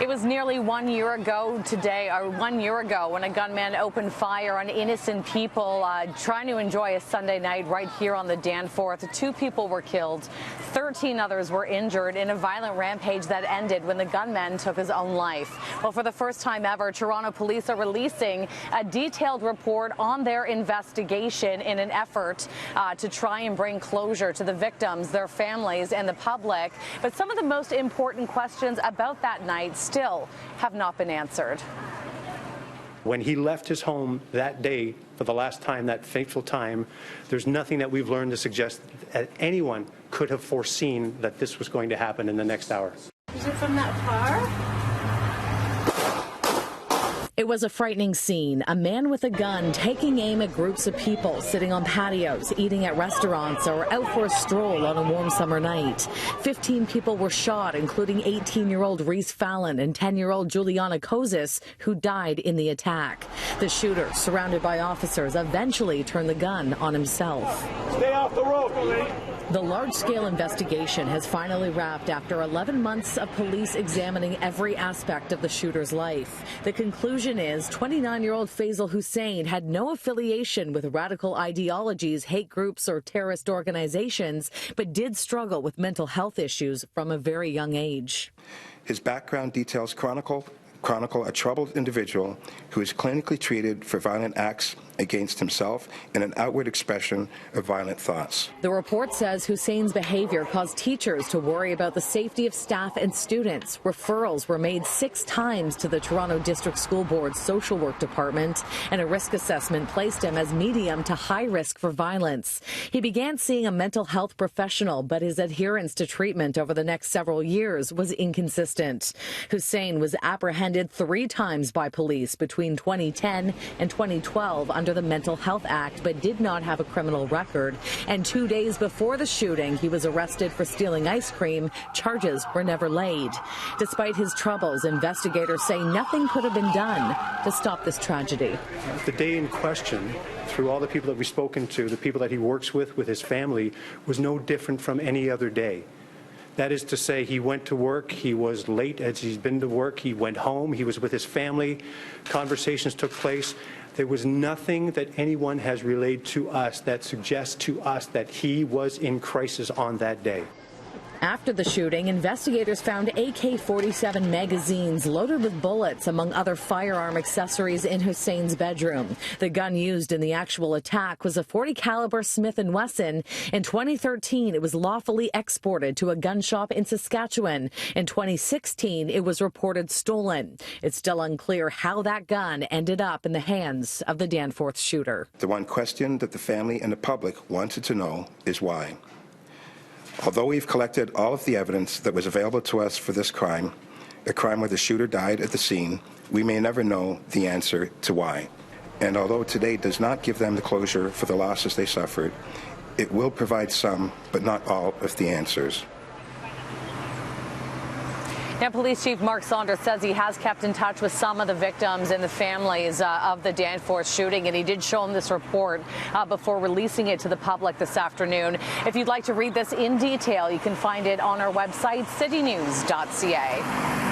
It was nearly 1 year ago today, or 1 year ago, when a gunman opened fire on innocent people trying to enjoy a Sunday night right here on the Danforth. 2 people were killed, 13 others were injured in a violent rampage that ended when the gunman took his own life. Well, for the first time ever, Toronto police are releasing a detailed report on their investigation in an effort to try and bring closure to the victims, their families, and the public. But some of the most important questions about that night still have not been answered. When he left his home that day for the last time, that fateful time, there's nothing that we've learned to suggest that anyone could have foreseen that this was going to happen in the next hour. Is it from that car? It was a frightening scene. A man with a gun taking aim at groups of people sitting on patios, eating at restaurants, or out for a stroll on a warm summer night. 15 people were shot, including 18-year-old Reese Fallon and 10-year-old Juliana Kozis, who died in the attack. The shooter, surrounded by officers, eventually turned the gun on himself. Stay off the road, police. The large-scale investigation has finally wrapped after 11 months of police examining every aspect of the shooter's life. The conclusion is 29-year-old Faisal Hussein had no affiliation with radical ideologies, hate groups, or terrorist organizations, but did struggle with mental health issues from a very young age. His background details chronicle a troubled individual who is clinically treated for violent acts against himself and an outward expression of violent thoughts. The report says Hussein's behavior caused teachers to worry about the safety of staff and students. Referrals were made 6 times to the Toronto District School Board's social work department, and a risk assessment placed him as medium to high risk for violence. He began seeing a mental health professional, but his adherence to treatment over the next several years was inconsistent. Hussein was apprehended 3 times by police between 2010 and 2012 under the Mental Health Act, but did not have a criminal record. And 2 days before the shooting, he was arrested for stealing ice cream. Charges were never laid. Despite his troubles, investigators say nothing could have been done to stop this tragedy. The day in question, through all the people that we've spoken to, the people that he works with his family, was no different from any other day. That is to say, he went to work, he was late as he's been to work, he went home, he was with his family, conversations took place. There was nothing that anyone has relayed to us that suggests to us that he was in crisis on that day. After the shooting, investigators found AK-47 magazines loaded with bullets, among other firearm accessories, in Hussein's bedroom. The gun used in the actual attack was a .40 caliber Smith & Wesson. In 2013, it was lawfully exported to a gun shop in Saskatchewan. In 2016, it was reported stolen. It's still unclear how that gun ended up in the hands of the Danforth shooter. The one question that the family and the public wanted to know is why. Although we've collected all of the evidence that was available to us for this crime, a crime where the shooter died at the scene, we may never know the answer to why. And although today does not give them the closure for the losses they suffered, it will provide some, but not all, of the answers. Now, Police Chief Mark Saunders says he has kept in touch with some of the victims and the families of the Danforth shooting, and he did show them this report before releasing it to the public this afternoon. If you'd like to read this in detail, you can find it on our website, citynews.ca.